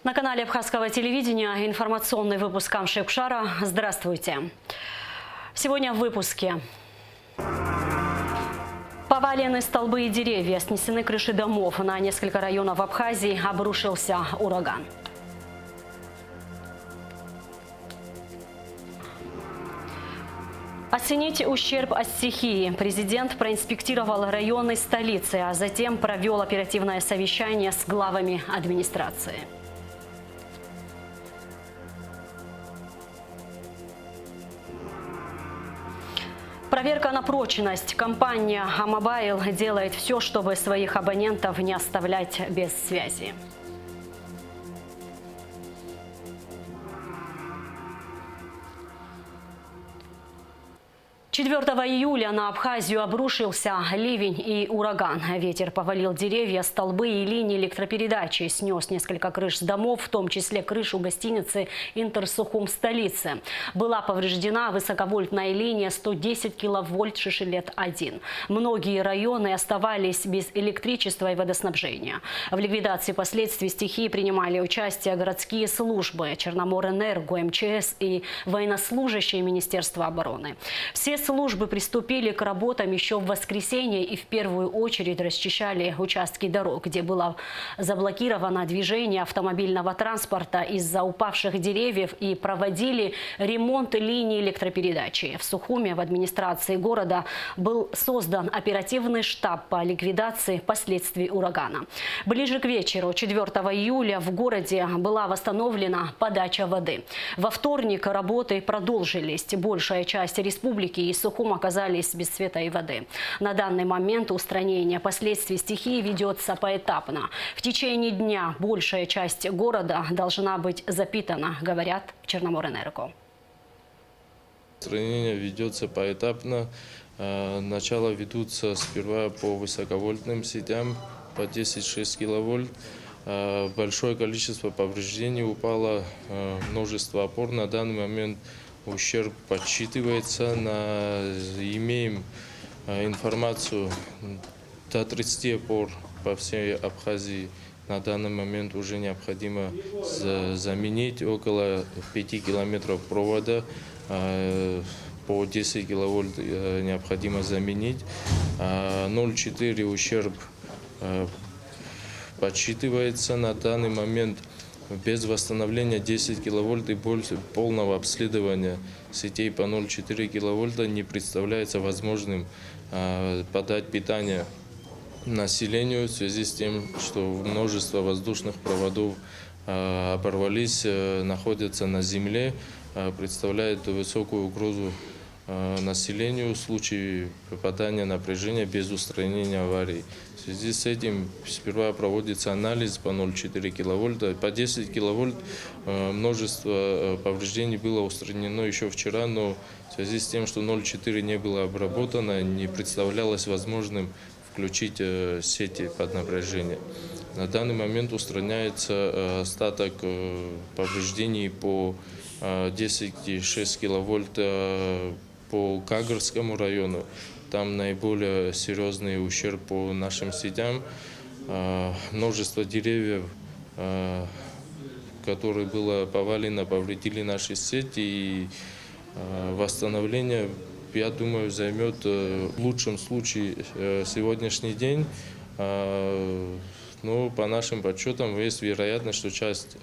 На канале Абхазского телевидения информационный выпуск Камши-Кушара. Здравствуйте. Сегодня в выпуске. Повалены столбы и деревья, снесены крыши домов. На несколько районов Абхазии обрушился ураган. Оценить ущерб от стихии. Президент проинспектировал районы столицы, а затем провел оперативное совещание с главами администрации. Проверка на прочность. Компания Амобайл делает все, чтобы своих абонентов не оставлять без связи. 4 июля на Абхазию обрушился ливень и ураган. Ветер повалил деревья, столбы и линии электропередачи, снес несколько крыш домов, в том числе крышу гостиницы «Интерсухум» столицы. Была повреждена высоковольтная линия 110 киловольт Шишелет-1. Многие районы оставались без электричества и водоснабжения. В ликвидации последствий стихии принимали участие городские службы, Черноморэнерго, МЧС и военнослужащие Министерства обороны. Все службы приступили к работам еще в воскресенье и в первую очередь расчищали участки дорог, где было заблокировано движение автомобильного транспорта из-за упавших деревьев, и проводили ремонт линий электропередачи. В Сухуме в администрации города был создан оперативный штаб по ликвидации последствий урагана. Ближе к вечеру 4 июля в городе была восстановлена подача воды. Во вторник работы продолжились. Большая часть республики и Сухум оказались без света и воды. На данный момент устранение последствий стихии ведется поэтапно. В течение дня большая часть города должна быть запитана, говорят в Черноморэнерго. Устранение ведется поэтапно. Начало ведутся сперва по высоковольтным сетям по 10-6 киловольт. Большое количество повреждений упало, множество опор. На данный момент ущерб подсчитывается. Имеем информацию до 30 опор по всей Абхазии. На данный момент уже необходимо заменить около 5 километров провода. По 10 киловольт необходимо заменить. 0,4 ущерб подсчитывается. На данный момент без восстановления 10 киловольт и больше полного обследования сетей по 0,4 киловольта не представляется возможным подать питание населению в связи с тем, что множество воздушных проводов оборвались, находятся на земле, представляет высокую угрозу населению в случае попадания напряжения без устранения аварий. В связи с этим сперва проводится анализ по 0,4 киловольта. По 10 киловольт множество повреждений было устранено еще вчера, но в связи с тем, что 0,4 не было обработано, не представлялось возможным включить сети под напряжение. На данный момент устраняется остаток повреждений по 10,6 киловольт по Кагырскому району. Там наиболее серьезный ущерб по нашим сетям. Множество деревьев, которые было повалено, повредили наши сети. И восстановление, я думаю, займет в лучшем случае сегодняшний день. Но по нашим подсчетам есть вероятность, что часть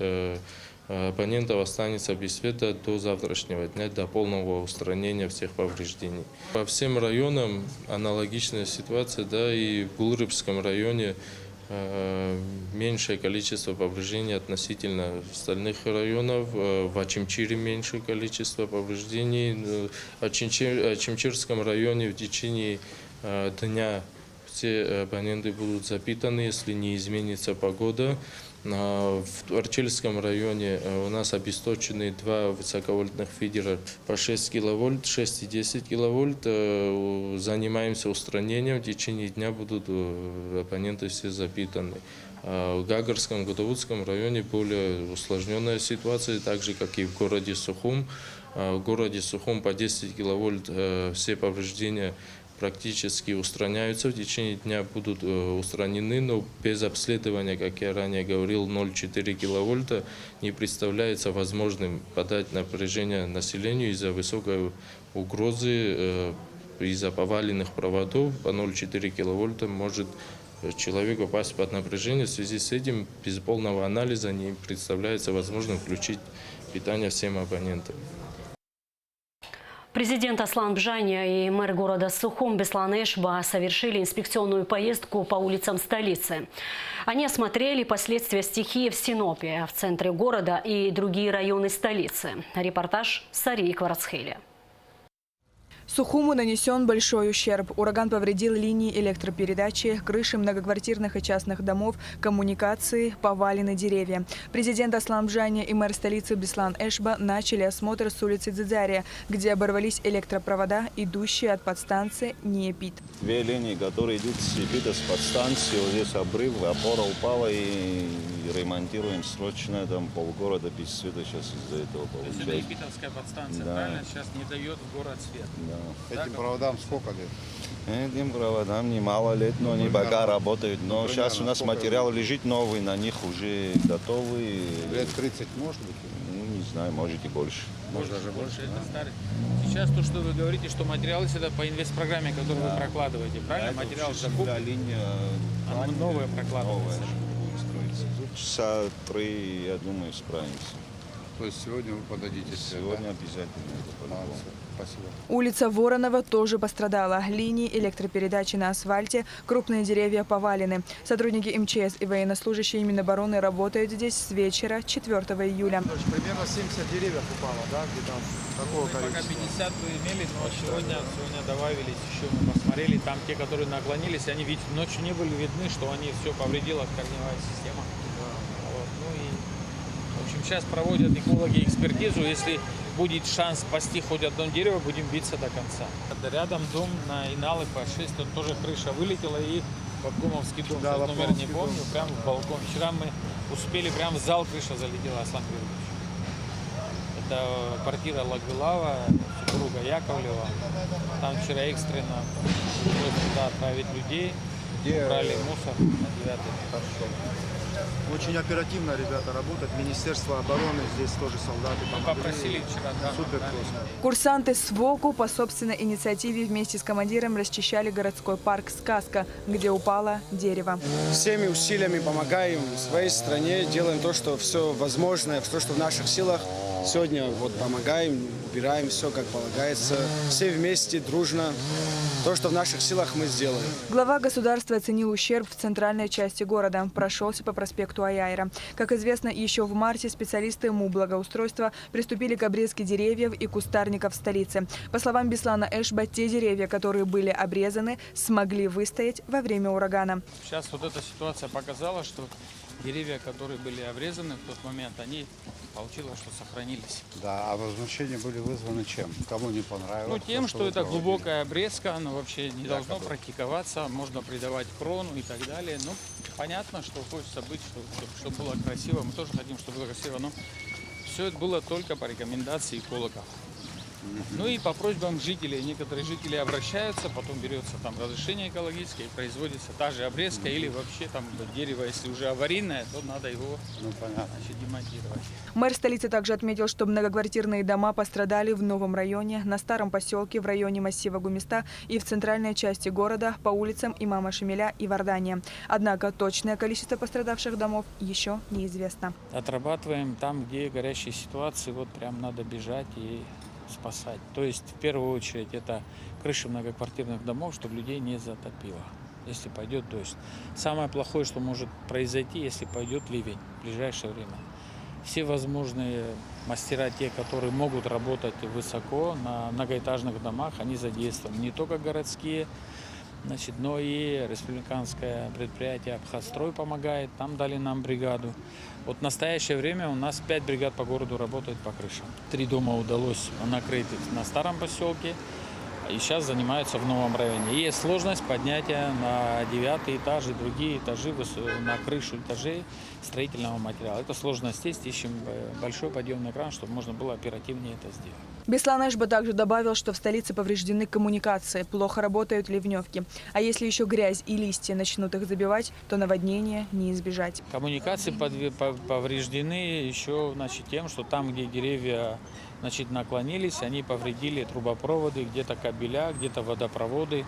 абонентов останется без света до завтрашнего дня, до полного устранения всех повреждений. По всем районам аналогичная ситуация, да, и в Гулрыбском районе меньшее количество повреждений относительно остальных районов. В Ачимчире меньшее количество повреждений. В Ачимчирском районе в течение дня все абоненты будут запитаны, если не изменится погода. В Арчельском районе у нас обесточены 2 высоковольтных фидера по 6 киловольт, 6 и 10 киловольт. Занимаемся устранением. В течение дня будут абоненты все запитаны. В Гагарском, Гудовудском районе более усложненная ситуация, так же, как и в городе Сухум. В городе Сухум по 10 киловольт все повреждения практически устраняются, в течение дня будут устранены, но без обследования, как я ранее говорил, 0,4 киловольта не представляется возможным подать напряжение населению из-за высокой угрозы, из-за поваленных проводов по 0,4 киловольта может человек попасть под напряжение. В связи с этим без полного анализа не представляется возможным включить питание всем абонентам. Президент Аслан Бжаня и мэр города Сухум Беслан Эшба совершили инспекционную поездку по улицам столицы. Они осмотрели последствия стихии в Синопе, в центре города и другие районы столицы. Репортаж Сарии Кварцхели. Сухуму нанесен большой ущерб. Ураган повредил линии электропередачи, крыши многоквартирных и частных домов, коммуникации, повалены деревья. Президент Аслан Бжаня и мэр столицы Беслан Эшба начали осмотр с улицы Дзидзария, где оборвались электропровода, идущие от подстанции Ниепит. Две линии, которые идут с Ниепита, с подстанции, вот здесь обрыв, опора упала и ремонтируем срочно, там полгорода без света сейчас из-за этого получается. То есть это Епитовская подстанция, Да. правильно? Сейчас не дает в город свет. Да. Этим проводам сколько лет? Этим проводам немало лет, но они пока работают. Но сейчас у нас сколько материал лежит новый, на них уже готовый. Лет 30 может быть? Ну, не знаю, может и больше. Может даже больше, это старый. Сейчас то, что вы говорите, что материалы это по инвестпрограмме, которую вы прокладываете, правильно? Это Материал вообще закуп, земля, линия, она новая прокладывается. новая будет строиться. Тут часа 3, я думаю, справимся. То есть сегодня вы подадите свет, Сегодня да? обязательно это по-любому. Молодцы. Спасибо. Улица Воронова тоже пострадала. Линии электропередачи на асфальте, крупные деревья повалены. Сотрудники МЧС и военнослужащие Минобороны работают здесь с вечера 4 июля. Примерно 70 деревьев упало, да, где-то такого Мы пока количества. 50 вы имели, но сегодня добавились еще, мы посмотрели, там те, которые наклонились, они ведь ночью не были видны, что они все повредила корневая система. Вот, ну и, в общем, сейчас проводят экологи экспертизу, если будет шанс спасти хоть одно дерево, будем биться до конца. Рядом дом на Иналы по 6, он тоже крыша вылетела и в Обгумовский дом, Да, сейчас в номер не Обгумовский помню, дом. прям в балкон. Вчера мы успели, прям в зал крыша залетела, Аслан Георгиевич. Это квартира Лагвилава, супруга Яковлева. Там вчера экстренно пришлось туда отправить людей, убрали мусор на 9-й. Очень оперативно ребята работают. Министерство обороны, здесь тоже солдаты Мы помогли. попросили вчера, да, Супер да. просто. Курсанты СВОКу по собственной инициативе вместе с командиром расчищали городской парк «Сказка», где упало дерево. Всеми усилиями помогаем своей стране, делаем то, что все возможное, то, что в наших силах. Сегодня вот помогаем, убираем все, как полагается. Все вместе, дружно. То, что в наших силах, мы сделаем. Глава государства оценил ущерб в центральной части города. Прошелся по проспекту Аяйра. Как известно, еще в марте специалисты МУ «Благоустройства» приступили к обрезке деревьев и кустарников в столице. По словам Беслана Эшба, те деревья, которые были обрезаны, смогли выстоять во время урагана. Сейчас вот эта ситуация показала, что деревья, которые были обрезаны в тот момент, они получилось, что сохранились. Да, а возмущения были вызваны чем? Кому не понравилось? Ну, тем, что это вы глубокая обрезка, она вообще не должно практиковаться, можно придавать крону и так далее. Ну, понятно, что хочется быть, чтобы было красиво, мы тоже хотим, чтобы было красиво, но все это было только по рекомендации экологов. Ну и по просьбам жителей. Некоторые жители обращаются, потом берется там разрешение экологическое и производится та же обрезка или вообще там дерево, если уже аварийное, то надо его значит, демонтировать. Мэр столицы также отметил, что многоквартирные дома пострадали в новом районе, на старом поселке, в районе массива Гумиста и в центральной части города по улицам Имама Шамиля и Вардания. Однако точное количество пострадавших домов еще неизвестно. Отрабатываем там, где горящие ситуации, вот прям надо бежать и спасать. То есть в первую очередь это крыши многоквартирных домов, чтобы людей не затопило, если пойдет дождь. Самое плохое, что может произойти, если пойдет ливень в ближайшее время. Все возможные мастера, те, которые могут работать высоко на многоэтажных домах, они задействованы. Не только городские, значит, но и республиканское предприятие «Абхазстрой» помогает. Там дали нам бригаду. Вот в настоящее время у нас 5 бригад по городу работают по крышам. 3 дома удалось накрыть на старом поселке. и сейчас занимаются в новом районе. Есть сложность поднятия на 9-й этаж и другие этажи, на крышу этажей строительного материала. Это сложность есть, ищем большой подъемный кран, чтобы можно было оперативнее это сделать. Беслан Эшба также добавил, что в столице повреждены коммуникации, плохо работают ливневки. А если еще грязь и листья начнут их забивать, то наводнения не избежать. Коммуникации повреждены еще, значит, тем, что там, где деревья, значит, наклонились, они повредили трубопроводы, где-то кабеля, где-то водопроводы.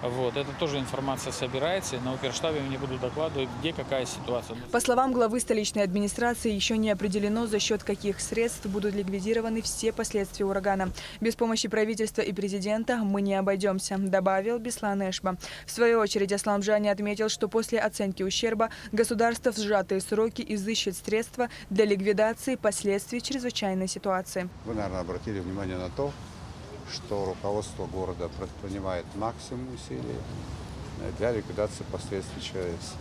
Вот. Это тоже информация собирается, и на оперштабе мне будут докладывать, где какая ситуация. По словам главы столичной администрации, еще не определено, за счет каких средств будут ликвидированы все последствия урагана. Без помощи правительства и президента мы не обойдемся, добавил Беслан Эшба. В свою очередь Асламжани отметил, что после оценки ущерба государство в сжатые сроки изыщет средства для ликвидации последствий чрезвычайной ситуации. Вы, наверное, обратили внимание на то, что руководство города предпринимает максимум усилий для ликвидации последствий ЧАЭС.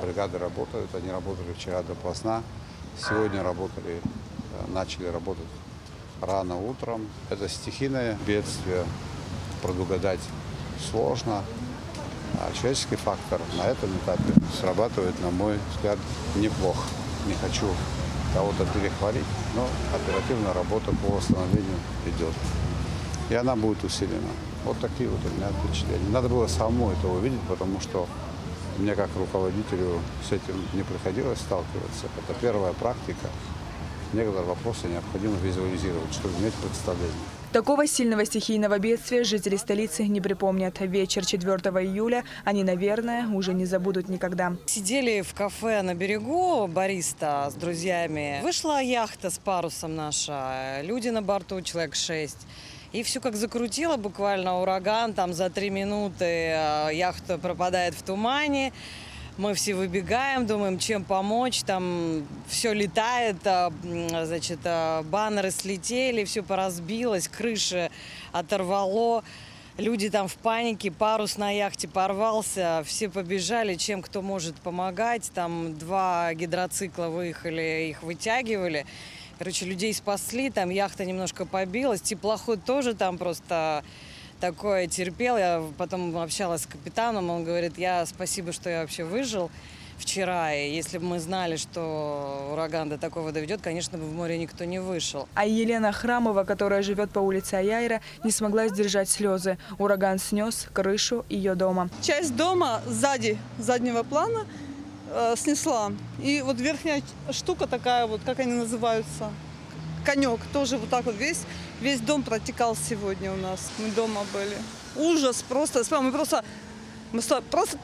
Бригады работают, они работали вчера допоздна, сегодня начали работать рано утром. Это стихийное бедствие, предугадать сложно. А человеческий фактор на этом этапе срабатывает, на мой взгляд, неплохо. Не хочу кого-то перехвалить, но оперативная работа по восстановлению идет. И она будет усилена. Вот такие вот у меня впечатления. Надо было самому это увидеть, потому что мне как руководителю с этим не приходилось сталкиваться. Это первая практика. Некоторые вопросы необходимо визуализировать, чтобы иметь представление. Такого сильного стихийного бедствия жители столицы не припомнят. Вечер 4 июля они, наверное, уже не забудут никогда. Сидели в кафе на берегу Бориста с друзьями. Вышла яхта с парусом наша, люди на борту, человек 6. И все как закрутило буквально ураган, там за 3 минуты яхта пропадает в тумане. Мы все выбегаем, думаем, чем помочь, там все летает, значит, баннеры слетели, все поразбилось, крыши оторвало. Люди там в панике, парус на яхте порвался, все побежали, чем кто может помогать. Там 2 гидроцикла выехали, их вытягивали. Короче, людей спасли, там яхта немножко побилась, теплоход тоже там просто такое терпел. Я потом общалась с капитаном, он говорит, спасибо, что я вообще выжил вчера. И если бы мы знали, что ураган до такого доведет, конечно, бы в море никто не вышел. А Елена Храмова, которая живет по улице Аяйра, не смогла сдержать слезы. Ураган снес крышу ее дома. Часть дома сзади, заднего плана, снесла. И вот верхняя штука такая, вот как они называются, конек, тоже вот так вот весь дом протекал сегодня у нас. Мы дома были. Ужас просто. Мы просто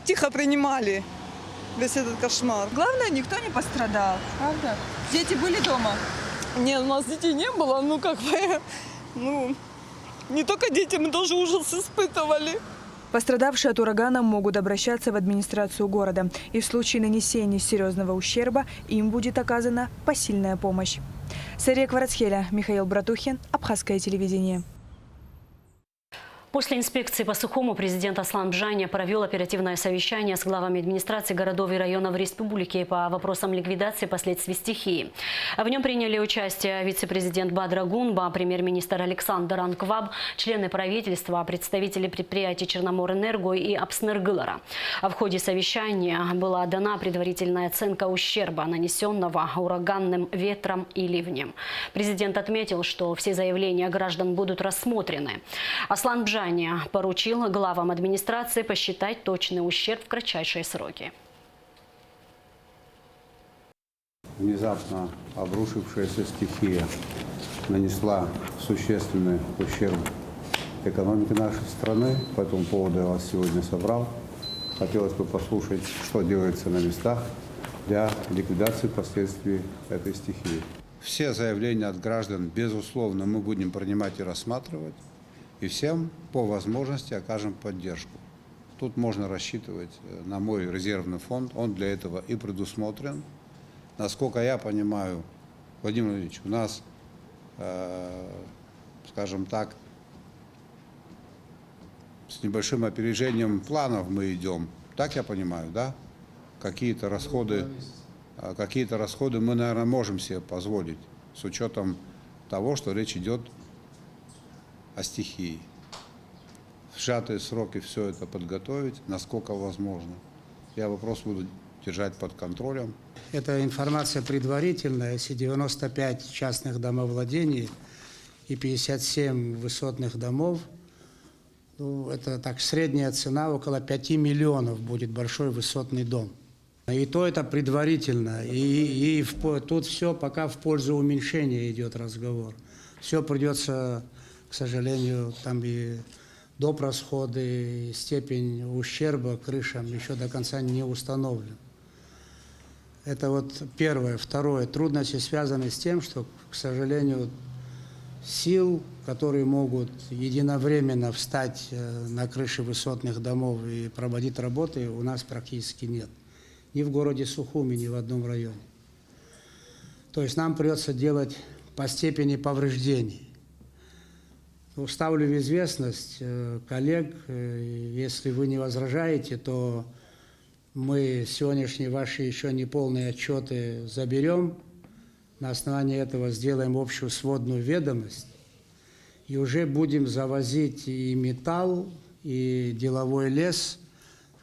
тихо принимали весь этот кошмар. Главное, никто не пострадал, правда? Дети были дома? Нет, у нас детей не было, не только дети, мы тоже ужас испытывали. Пострадавшие от урагана могут обращаться в администрацию города. И в случае нанесения серьезного ущерба им будет оказана посильная помощь. Сария Кварацхеля, Михаил Братухин, Абхазское телевидение. После инспекции по сухому президент Асламжани провел оперативное совещание с главами администрации городов и районов республики по вопросам ликвидации последствий стихии. В нем приняли участие вице-президент Бадра Гунба, премьер-министр Александр Анкваб, члены правительства, представители предприятий Черноморэнерго и Апснергылара. В ходе совещания была дана предварительная оценка ущерба, нанесенного ураганным ветром и ливнем. Президент отметил, что все заявления граждан будут рассмотрены. Асламжани поручил главам администрации посчитать точный ущерб в кратчайшие сроки. Внезапно обрушившаяся стихия нанесла существенный ущерб экономике нашей страны. По этому поводу я вас сегодня собрал. Хотелось бы послушать, что делается на местах для ликвидации последствий этой стихии. Все заявления от граждан, безусловно, мы будем принимать и рассматривать. И всем по возможности окажем поддержку. Тут можно рассчитывать на мой резервный фонд, он для этого и предусмотрен. Насколько я понимаю, Владимир Владимирович, у нас, скажем так, с небольшим опережением планов мы идем. Так я понимаю, да? Какие-то расходы мы, наверное, можем себе позволить с учетом того, что речь идет о стихии. в сжатые сроки все это подготовить, насколько возможно. Я вопрос буду держать под контролем. Это информация предварительная. Если 95 частных домовладений и 57 высотных домов, ну, это так средняя цена около 5 миллионов будет большой высотный дом. И то это предварительно. И тут все пока в пользу уменьшения идет разговор. Все придется, к сожалению, там и доп. Расходы, и степень ущерба крышам еще до конца не установлен. Это вот первое. Второе. Трудности связаны с тем, что, к сожалению, сил, которые могут единовременно встать на крыши высотных домов и проводить работы, у нас практически нет. Ни в городе Сухуми, ни в одном районе. То есть нам придется делать по степени повреждений. Ставлю в известность коллег, если вы не возражаете, то мы сегодняшние ваши еще неполные отчеты заберем, на основании этого сделаем общую сводную ведомость и уже будем завозить и металл, и деловой лес.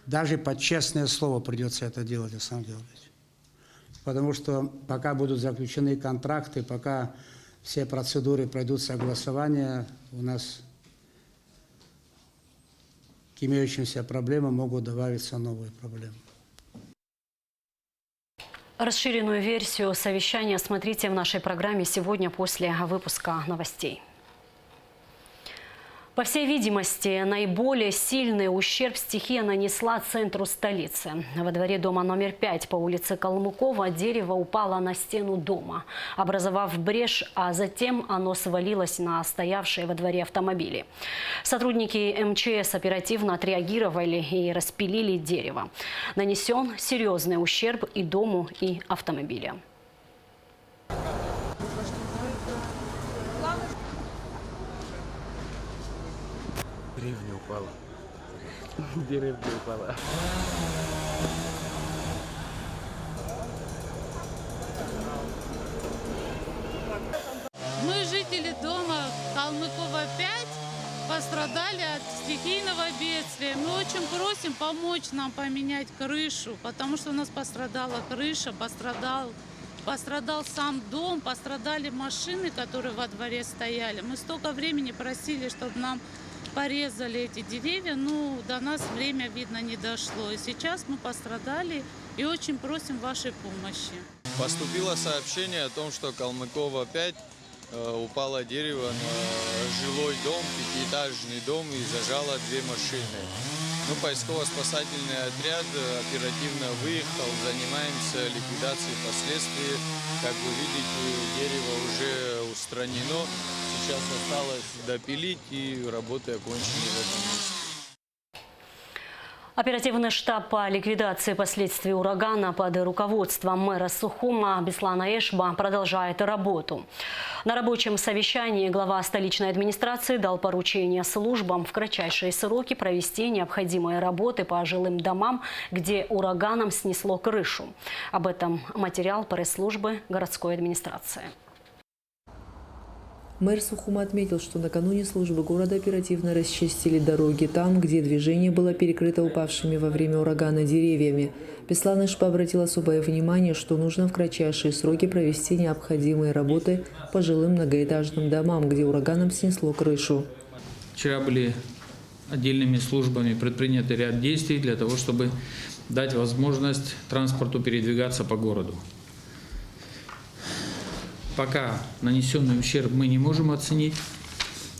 Даже под честное слово придется это делать, Александр Георгиевич. Потому что пока будут заключены контракты, пока все процедуры пройдут согласования, у нас к имеющимся проблемам могут добавиться новые проблемы. Расширенную версию совещания смотрите в нашей программе сегодня после выпуска новостей. По всей видимости, наиболее сильный ущерб стихия нанесла центру столицы. Во дворе дома номер 5 по улице Калмыкова дерево упало на стену дома, образовав брешь, а затем оно свалилось на стоявшие во дворе автомобили. Сотрудники МЧС оперативно отреагировали и распилили дерево. Нанесен серьезный ущерб и дому, и автомобилям. Деревня упала. Деревня упала. Мы, жители дома Калмыкова 5, пострадали от стихийного бедствия. Мы очень просим помочь нам поменять крышу, потому что у нас пострадала крыша, пострадал сам дом, пострадали машины, которые во дворе стояли. Мы столько времени просили, чтобы нам порезали эти деревья, но до нас время, видно, не дошло. И сейчас мы пострадали и очень просим вашей помощи. Поступило сообщение о том, что Калмыкова 5 упало дерево на жилой дом, пятиэтажный дом, и зажало 2 машины. Ну, поисково-спасательный отряд оперативно выехал, занимаемся ликвидацией последствий. Как вы видите, дерево уже устранено. Сейчас осталось допилить, и работы окончены в этом месте. Оперативный штаб по ликвидации последствий урагана под руководством мэра Сухума Беслана Эшба продолжает работу. На рабочем совещании глава столичной администрации дал поручение службам в кратчайшие сроки провести необходимые работы по жилым домам, где ураганом снесло крышу. Об этом материал пресс-службы городской администрации. Мэр Сухума отметил, что накануне службы города оперативно расчистили дороги там, где движение было перекрыто упавшими во время урагана деревьями. Беслан Эшба обратил особое внимание, что нужно в кратчайшие сроки провести необходимые работы по жилым многоэтажным домам, где ураганом снесло крышу. Вчера были отдельными службами предприняты ряд действий для того, чтобы дать возможность транспорту передвигаться по городу. Пока нанесенный ущерб мы не можем оценить.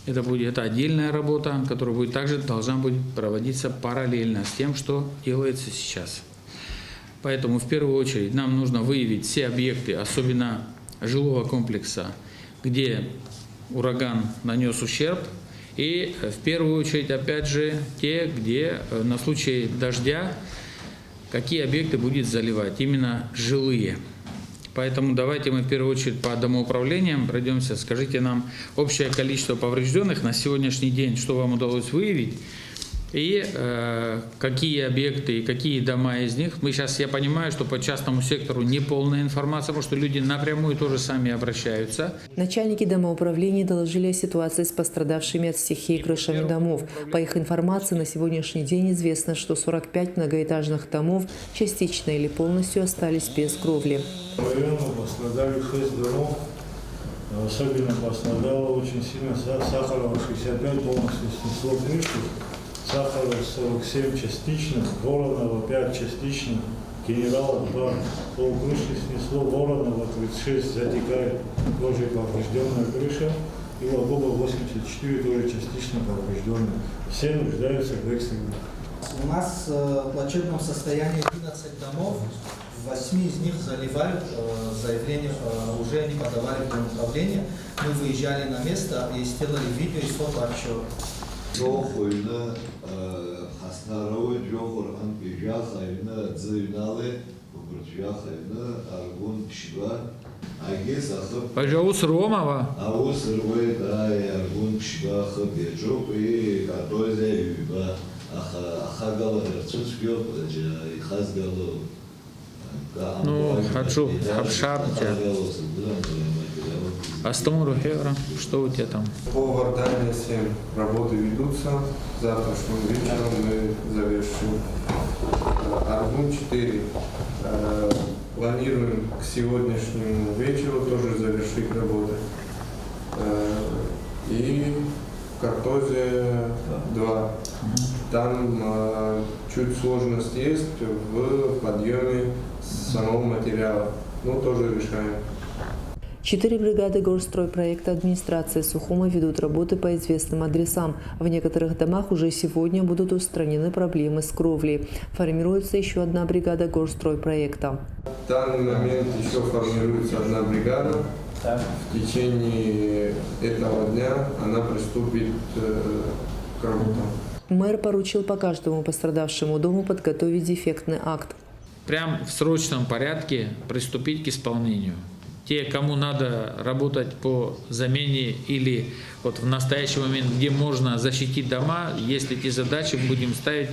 Это отдельная работа, которая также должна будет проводиться параллельно с тем, что делается сейчас. Поэтому в первую очередь нам нужно выявить все объекты, особенно жилого комплекса, где ураган нанес ущерб. И в первую очередь, опять же, те, где на случай дождя, какие объекты будет заливать, именно жилые. Поэтому давайте мы в первую очередь по домоуправлениям пройдемся. Скажите нам общее количество поврежденных на сегодняшний день, что вам удалось выявить, И какие объекты и какие дома из них. Я понимаю, что по частному сектору неполная информация, потому что люди напрямую тоже сами обращаются. Начальники домоуправления доложили о ситуации с пострадавшими от стихии крышами домов. По их информации, на сегодняшний день известно, что 45 многоэтажных домов частично или полностью остались без кровли. В районе пострадали 6 домов. Особенно пострадало очень сильно Сахарова 65, полностью снесло крышу. Сахарова 47 частично, Воронова 5 частично, Генерала 2 полкрыши снесло, Воронова 36 затекает, тоже поврежденная крыша, и Лагоба 84 тоже частично поврежденная. Все нуждаются в экстренном. У нас в плачевном состоянии 11 домов, в 8 из них заливают заявление, уже они подавали в управление. Мы выезжали на место и сделали видео и фотоотчет. Пожалуйста, Ромова. Ну, хочу обшарпать. Астамуру Хевра, что у тебя там? По Вардании 7 работы ведутся. Завтрашним вечером мы завершим. Аргун 4. Планируем к сегодняшнему вечеру тоже завершить работы. И в Картозе 2. Там чуть сложность есть в подъеме самого материала. Но тоже решаем. 4 бригады горстройпроекта администрации Сухума ведут работы по известным адресам. В некоторых домах уже сегодня будут устранены проблемы с кровлей. Формируется еще одна бригада горстройпроекта. В данный момент еще формируется одна бригада. В течение этого дня она приступит к работам. Мэр поручил по каждому пострадавшему дому подготовить дефектный акт. Прям в срочном порядке приступить к исполнению. Те, кому надо работать по замене или вот в настоящий момент, где можно защитить дома, если эти задачи будем ставить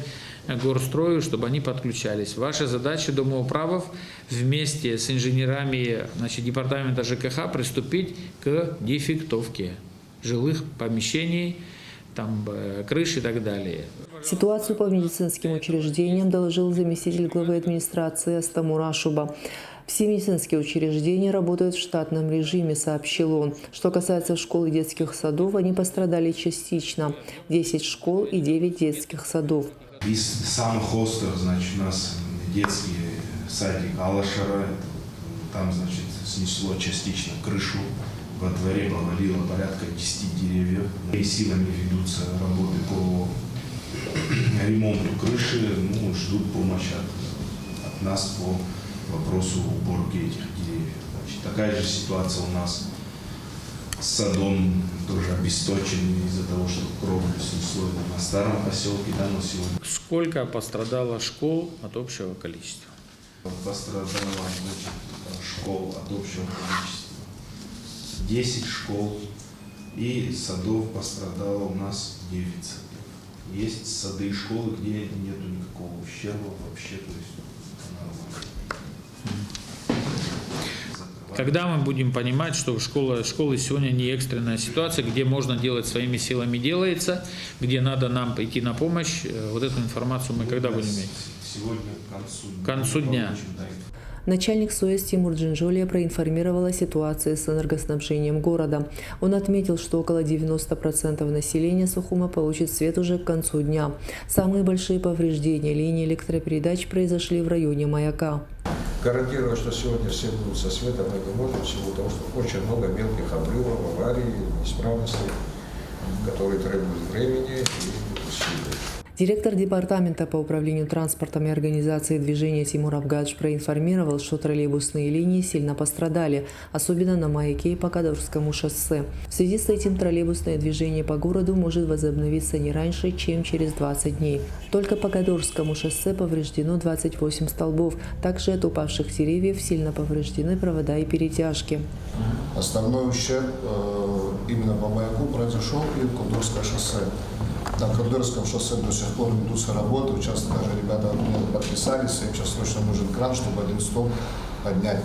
горстрою, чтобы они подключались. Ваша задача домоуправов вместе с инженерами, департамента ЖКХ приступить к дефектовке жилых помещений, крыши и так далее. Ситуацию по медицинским учреждениям доложил заместитель главы администрации Астамур Ашуба. Все медицинские учреждения работают в штатном режиме, сообщил он. Что касается школ и детских садов, они пострадали частично. 10 школ и 9 детских садов. Из самых острых, у нас детский садик Алашара, там, снесло частично крышу. Во дворе повалило порядка 10 деревьев. И силами ведутся работы по ремонту крыши, ждут помощи от нас по вопросу уборки этих деревьев. Такая же ситуация у нас с садом, тоже обесточен из-за того, что кровлю снесло на старом поселке, но сегодня. Сколько пострадало школ от общего количества? Пострадало школ от общего количества 10 школ, и садов пострадало у нас 9 садов. Есть сады и школы, где нету никакого ущерба вообще, то есть Когда мы будем понимать, что школы сегодня не экстренная ситуация, где можно делать своими силами делается, где надо нам пойти на помощь, вот эту информацию мы когда будем иметь? Сегодня к концу дня. Начальник СОЭС Тимур Джинжолия проинформировал о ситуации с энергоснабжением города. Он отметил, что около 90% населения Сухума получит свет уже к концу дня. Самые большие повреждения линии электропередач произошли в районе Маяка. Гарантирую, что сегодня все будут со светом, мы не можем, всего того, что очень много мелких обрывов, аварий, неисправностей, которые требуют времени и усилий. Директор департамента по управлению транспортом и организации движения Тимур Абгадж проинформировал, что троллейбусные линии сильно пострадали, особенно на Маяке и по Кадорскому шоссе. В связи с этим троллейбусное движение по городу может возобновиться не раньше, чем через 20 дней. Только по Кадорскому шоссе повреждено 28 столбов. Также от упавших деревьев сильно повреждены провода и перетяжки. Основной ущерб именно по Маяку произошел и в Кадорское шоссе. На Кадырском шоссе до сих пор ведутся работы. Сейчас даже ребята подписались, им сейчас срочно нужен кран, чтобы один столб поднять.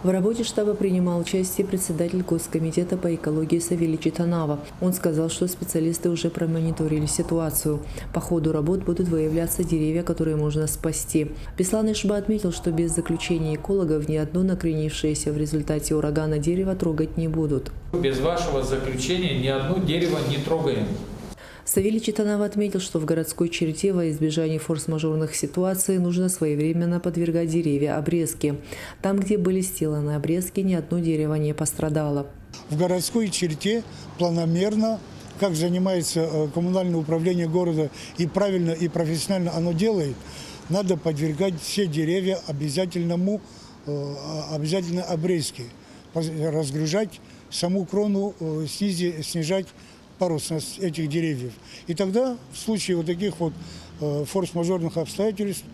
В работе штаба принимал участие председатель Госкомитета по экологии Савелий Читанава. Он сказал, что специалисты уже промониторили ситуацию. По ходу работ будут выявляться деревья, которые можно спасти. Беслан Ишба отметил, что без заключения экологов ни одно накренившееся в результате урагана дерево трогать не будут. Без вашего заключения ни одно дерево не трогаем. Савелий Читанава отметил, что в городской черте во избежание форс-мажорных ситуаций нужно своевременно подвергать деревья обрезке. Там, где были сделаны обрезки, ни одно дерево не пострадало. В городской черте планомерно, как занимается коммунальное управление города, и правильно, и профессионально оно делает, надо подвергать все деревья обязательной обрезке, разгружать саму крону, снижать поросность этих деревьев. И тогда в случае вот таких вот форс-мажорных обстоятельств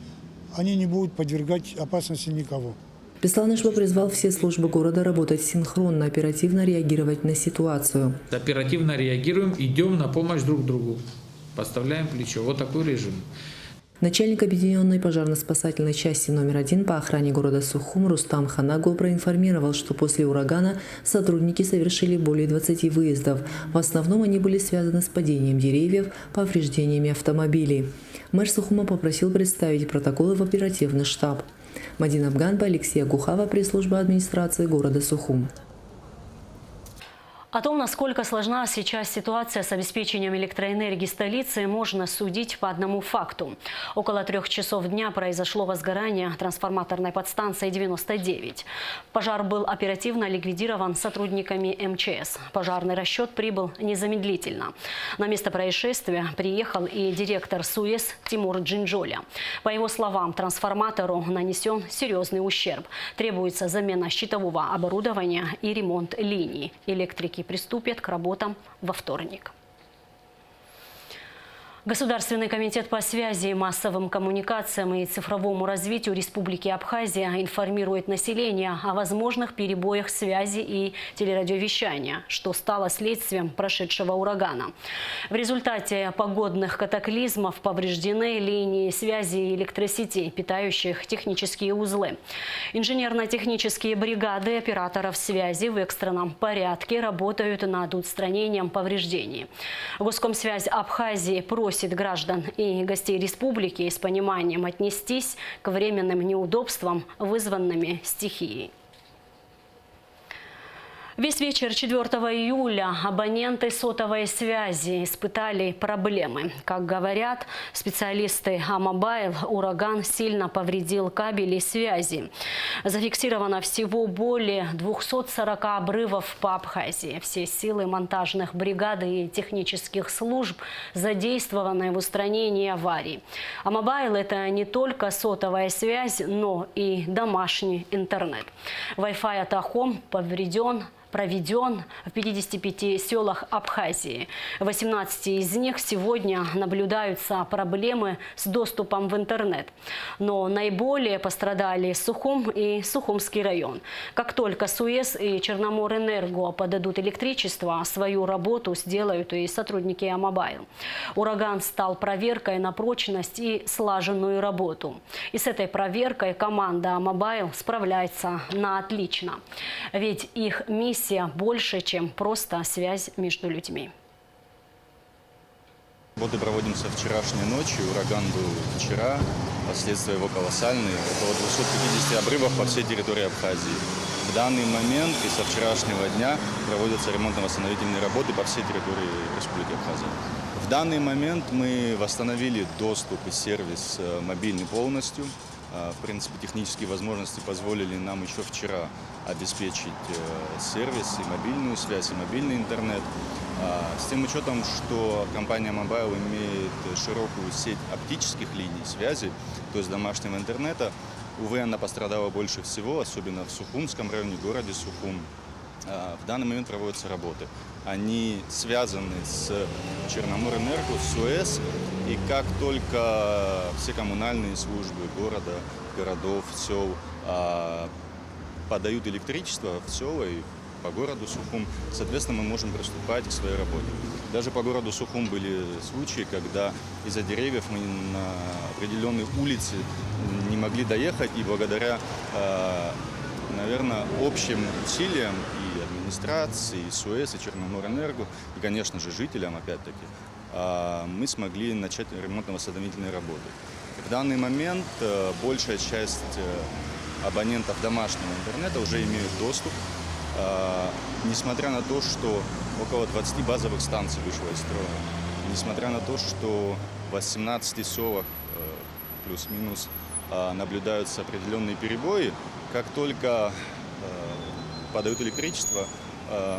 они не будут подвергать опасности никого. Беслан Ишба призвал все службы города работать синхронно, оперативно реагировать на ситуацию. Оперативно реагируем, идем на помощь друг другу. Подставляем плечо. Вот такой режим. Начальник объединенной пожарно-спасательной части номер 1 по охране города Сухум Рустам Ханагул проинформировал, что после урагана сотрудники совершили более 20 выездов. В основном они были связаны с падением деревьев, повреждениями автомобилей. Мэр Сухума попросил представить протоколы в оперативный штаб. Мадина Абганба, Алексей Агухава, пресс-служба администрации города Сухум. О том, насколько сложна сейчас ситуация с обеспечением электроэнергии столицы, можно судить по одному факту. Около 3 часов дня произошло возгорание трансформаторной подстанции 99. Пожар был оперативно ликвидирован сотрудниками МЧС. Пожарный расчет прибыл незамедлительно. На место происшествия приехал и директор СУЭС Тимур Джинджоля. По его словам, трансформатору нанесен серьезный ущерб. Требуется замена щитового оборудования и ремонт линий. Электрики приступят к работам во вторник. Государственный комитет по связи, массовым коммуникациям и цифровому развитию Республики Абхазия информирует население о возможных перебоях связи и телерадиовещания, что стало следствием прошедшего урагана. В результате погодных катаклизмов повреждены линии связи и электросетей, питающих технические узлы. Инженерно-технические бригады операторов связи в экстренном порядке работают над устранением повреждений. Госкомсвязь Абхазии просит граждан и гостей республики с пониманием отнестись к временным неудобствам, вызванными стихией. Весь вечер 4 июля абоненты сотовой связи испытали проблемы. Как говорят специалисты Амобайл, ураган сильно повредил кабели связи. Зафиксировано всего более 240 обрывов по Абхазии. Все силы монтажных бригад и технических служб задействованы в устранении аварий. Амобайл – это не только сотовая связь, но и домашний интернет. Wi-Fi от Ахом проведен в 55 селах Абхазии. В 18 из них сегодня наблюдаются проблемы с доступом в интернет. Но наиболее пострадали Сухум и Сухумский район. Как только СУЭС и Черноморэнерго подадут электричество, свою работу сделают и сотрудники Амобайл. Ураган стал проверкой на прочность и слаженную работу. И с этой проверкой команда Амобайл справляется на отлично. Ведь их миссия больше, чем просто связь между людьми. Работы проводим со вчерашней ночи. Ураган был вчера. Последствия его колоссальные. Около 250 обрывов по всей территории Абхазии. В данный момент и со вчерашнего дня проводятся ремонтно-восстановительные работы по всей территории Республики Абхазия. В данный момент мы восстановили доступ и сервис мобильный полностью. В принципе, технические возможности позволили нам еще вчера обеспечить сервис, и мобильную связь, и мобильный интернет. С тем учетом, что компания Mobile имеет широкую сеть оптических линий связи, то есть домашнего интернета, увы, она пострадала больше всего, особенно в Сухумском районе, городе Сухум. В данный момент проводятся работы. Они связаны с Черноморэнерго, с СУЭС, и как только все коммунальные службы города, городов, сел подают электричество в села, и по городу Сухум. Соответственно, мы можем приступать к своей работе. Даже по городу Сухум были случаи, когда из-за деревьев мы на определенные улицы не могли доехать, и благодаря, наверное, общим усилиям и администрации, и СУЭС, и Черноморэнерго, и, конечно же, жителям, опять-таки, мы смогли начать ремонтно-восстановительные работы. В данный момент большая часть абонентов домашнего интернета уже имеют доступ, несмотря на то, что около 20 базовых станций вышло из строя, несмотря на то, что в 18 селах плюс-минус наблюдаются определенные перебои, как только подают электричество,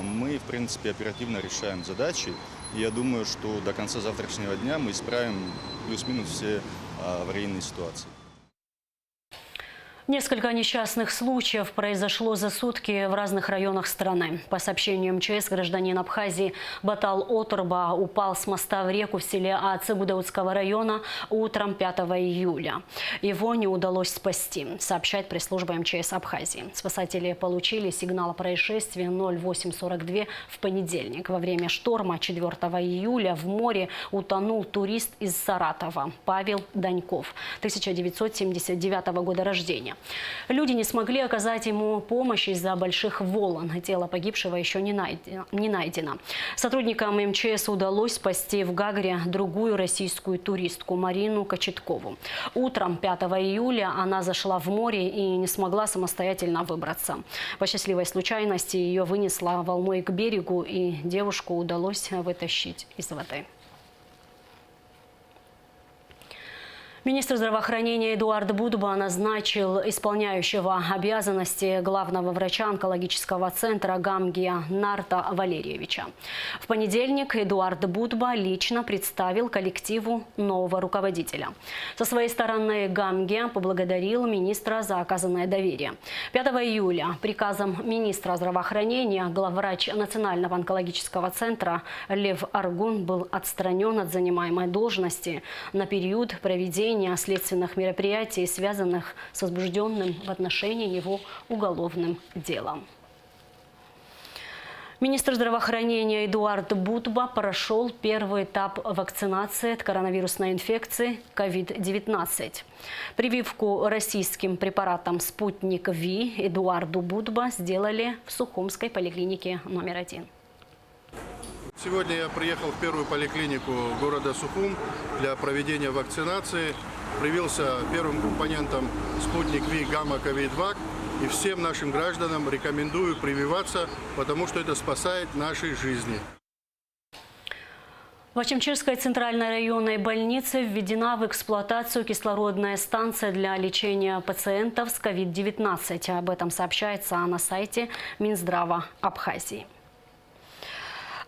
мы, в принципе, оперативно решаем задачи. И я думаю, что до конца завтрашнего дня мы исправим плюс-минус все аварийные ситуации. Несколько несчастных случаев произошло за сутки в разных районах страны. По сообщению МЧС, гражданин Абхазии Батал Оторба упал с моста в реку в селе Ацыбудаутского района утром 5 июля. Его не удалось спасти, сообщает пресс-служба МЧС Абхазии. Спасатели получили сигнал о происшествии 08:42 в понедельник. Во время шторма 4 июля в море утонул турист из Саратова Павел Даньков, 1979 года рождения. Люди не смогли оказать ему помощь из-за больших волн. Тело погибшего еще не найдено. Сотрудникам МЧС удалось спасти в Гагре другую российскую туристку Марину Кочеткову. Утром 5 июля она зашла в море и не смогла самостоятельно выбраться. По счастливой случайности ее вынесло волной к берегу, и девушку удалось вытащить из воды. Министр здравоохранения Эдуард Будба назначил исполняющего обязанности главного врача онкологического центра Гамгия Нарта Валерьевича. В понедельник Эдуард Будба лично представил коллективу нового руководителя. Со своей стороны Гамгия поблагодарил министра за оказанное доверие. 5 июля приказом министра здравоохранения главврач Национального онкологического центра Лев Аргун был отстранен от занимаемой должности на период проведения следственных мероприятий, связанных с возбужденным в отношении него уголовным делом. Министр здравоохранения Эдуард Будба прошел первый этап вакцинации от коронавирусной инфекции COVID-19. Прививку российским препаратом «Спутник Ви» Эдуарду Будба сделали в Сухумской поликлинике номер 1. Сегодня я приехал в первую поликлинику города Сухум для проведения вакцинации. Привился первым компонентом «Спутник Ви Гамма-Ковид-2». И всем нашим гражданам рекомендую прививаться, потому что это спасает наши жизни. В Ачимчирской центральной районной больнице введена в эксплуатацию кислородная станция для лечения пациентов с COVID-19. Об этом сообщается на сайте Минздрава Абхазии.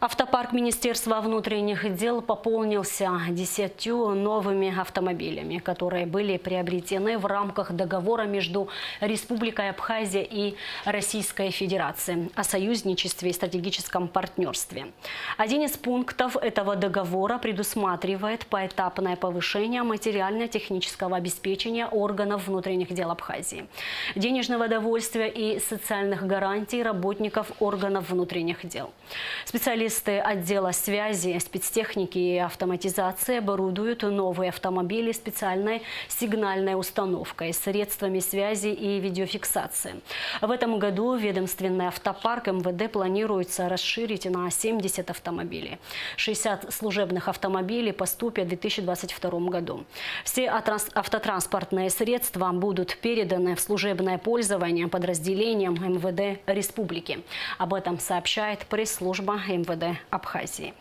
Автопарк Министерства внутренних дел пополнился 10 новыми автомобилями, которые были приобретены в рамках договора между Республикой Абхазия и Российской Федерацией о союзничестве и стратегическом партнерстве. Один из пунктов этого договора предусматривает поэтапное повышение материально-технического обеспечения органов внутренних дел Абхазии, денежного довольствия и социальных гарантий работников органов внутренних дел. Специалисты отдела связи, спецтехники и автоматизации оборудуют новые автомобили специальной сигнальной установкой, средствами связи и видеофиксации. В этом году ведомственный автопарк МВД планируется расширить на 70 автомобилей. 60 служебных автомобилей поступят в 2022 году. Все автотранспортные средства будут переданы в служебное пользование подразделениям МВД Республики. Об этом сообщает пресс-служба МВД Абхазии.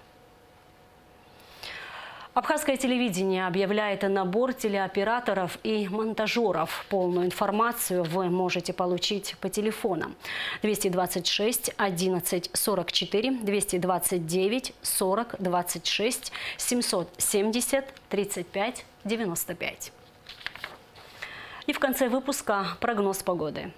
Абхазское телевидение объявляет набор телеоператоров и монтажеров. Полную информацию вы можете получить по телефонам 226 11 44, 229 40 26, 770 35 95. И в конце выпуска прогноз погоды.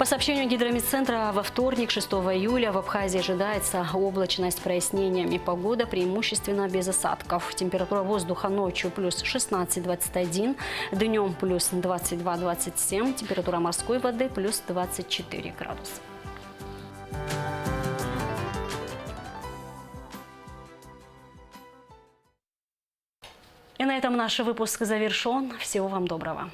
По сообщению гидромедцентра, во вторник, 6 июля, в Абхазии ожидается облачность с прояснениями. Погода преимущественно без осадков. Температура воздуха ночью плюс 16-21, днем плюс 22-27, температура морской воды плюс 24 градуса. И на этом наш выпуск завершен. Всего вам доброго.